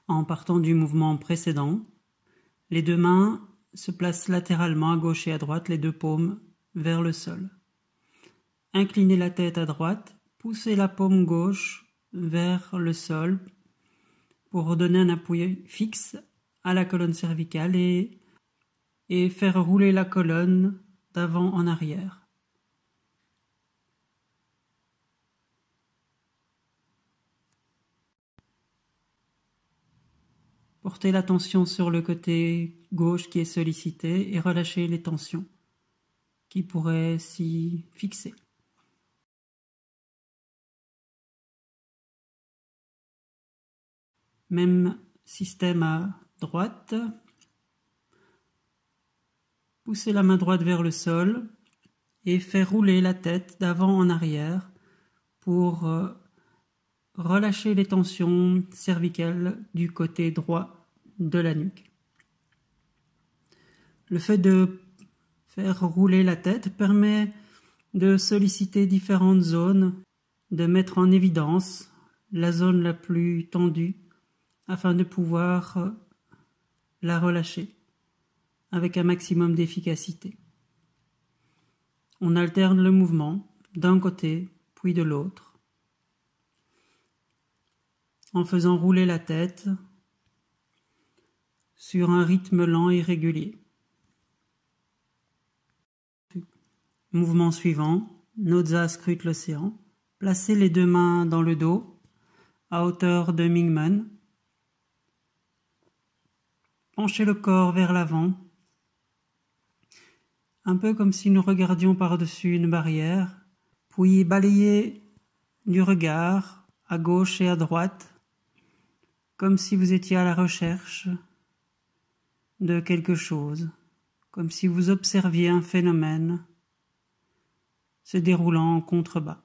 en partant du mouvement précédent. Les deux mains se placent latéralement à gauche et à droite, les deux paumes vers le sol. Inclinez la tête à droite, poussez la paume gauche vers le sol pour donner un appui fixe à la colonne cervicale et faire rouler la colonne d'avant en arrière. Portez l'attention sur le côté gauche qui est sollicité et relâchez les tensions qui pourraient s'y fixer. Même système à droite. Poussez la main droite vers le sol et faire rouler la tête d'avant en arrière pour relâcher les tensions cervicales du côté droit de la nuque. Le fait de faire rouler la tête permet de solliciter différentes zones, de mettre en évidence la zone la plus tendue afin de pouvoir la relâcher avec un maximum d'efficacité. On alterne le mouvement d'un côté puis de l'autre en faisant rouler la tête sur un rythme lent et régulier. Mouvement suivant, Noza scrute l'océan. Placez les deux mains dans le dos, à hauteur de Mingmen. Penchez le corps vers l'avant, un peu comme si nous regardions par-dessus une barrière, puis balayez du regard à gauche et à droite, comme si vous étiez à la recherche de quelque chose, comme si vous observiez un phénomène se déroulant en contrebas.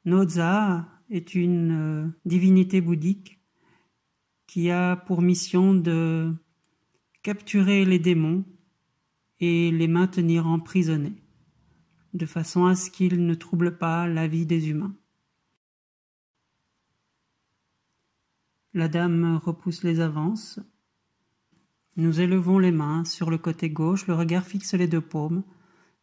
Noza est une divinité bouddhique qui a pour mission de capturer les démons et les maintenir emprisonnés, de façon à ce qu'ils ne troublent pas la vie des humains. La dame repousse les avances. Nous élevons les mains sur le côté gauche, le regard fixe les deux paumes,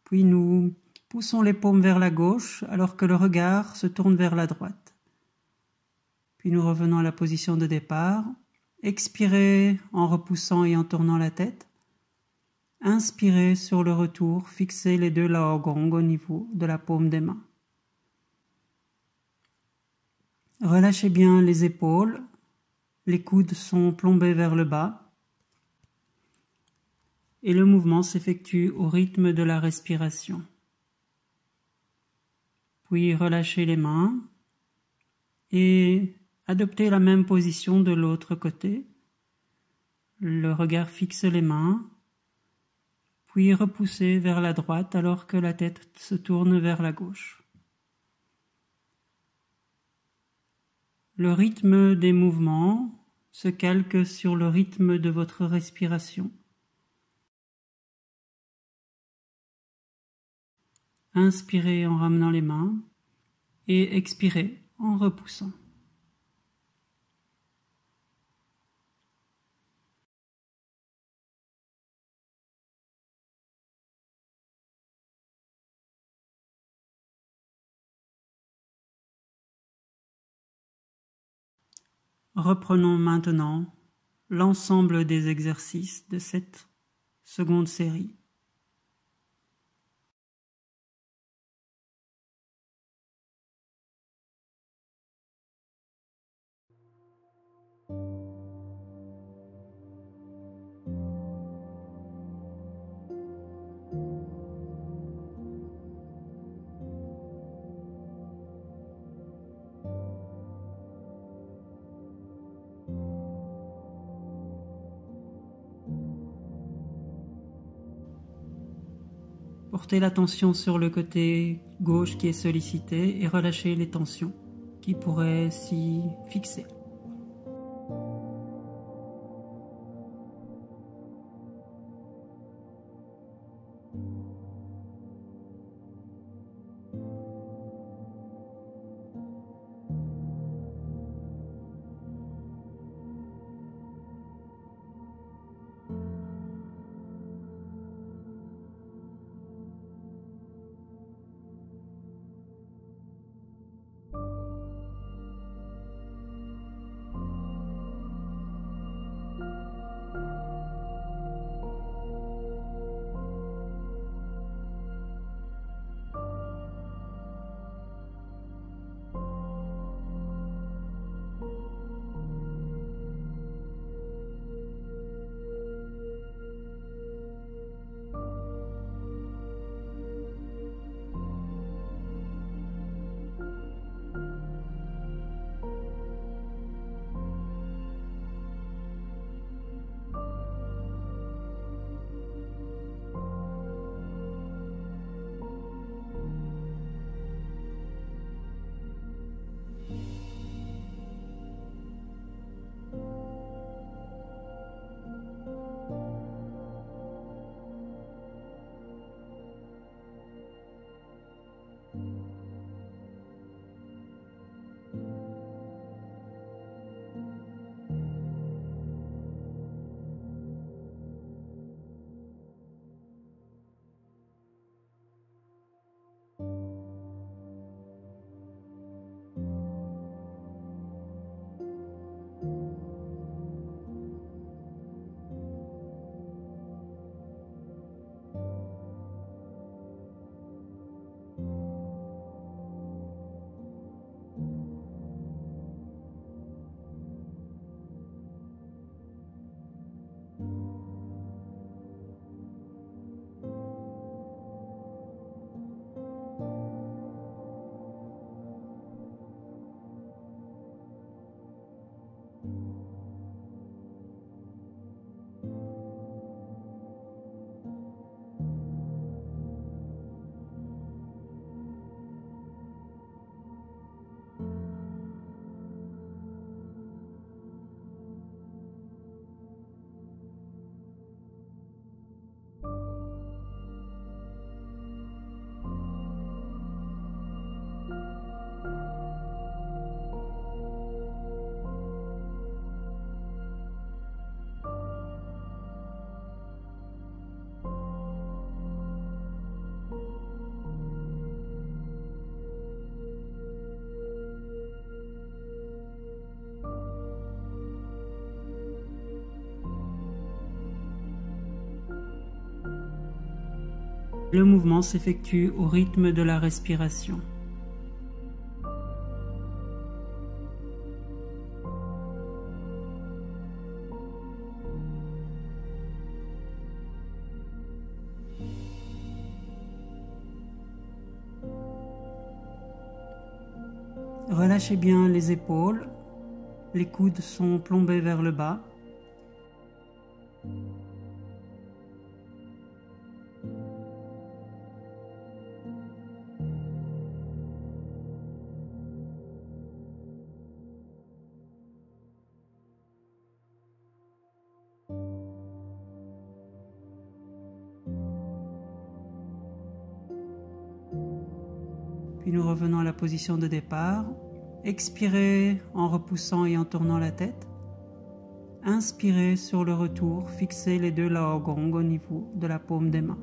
puis nous poussons les paumes vers la gauche alors que le regard se tourne vers la droite. Puis nous revenons à la position de départ. Expirez en repoussant et en tournant la tête. Inspirez sur le retour, fixez les deux laogong au niveau de la paume des mains. Relâchez bien les épaules, les coudes sont plombés vers le bas et le mouvement s'effectue au rythme de la respiration. Puis relâchez les mains et adoptez la même position de l'autre côté. Le regard fixe les mains, puis repoussez vers la droite alors que la tête se tourne vers la gauche. Le rythme des mouvements se calque sur le rythme de votre respiration. Inspirez en ramenant les mains et expirez en repoussant. Reprenons maintenant l'ensemble des exercices de cette seconde série. Portez l'attention sur le côté gauche qui est sollicité et relâchez les tensions qui pourraient s'y fixer. Le mouvement s'effectue au rythme de la respiration. Relâchez bien les épaules, les coudes sont plombés vers le bas. Puis nous revenons à la position de départ. Expirez en repoussant et en tournant la tête. Inspirez sur le retour, fixez les deux laogong au niveau de la paume des mains.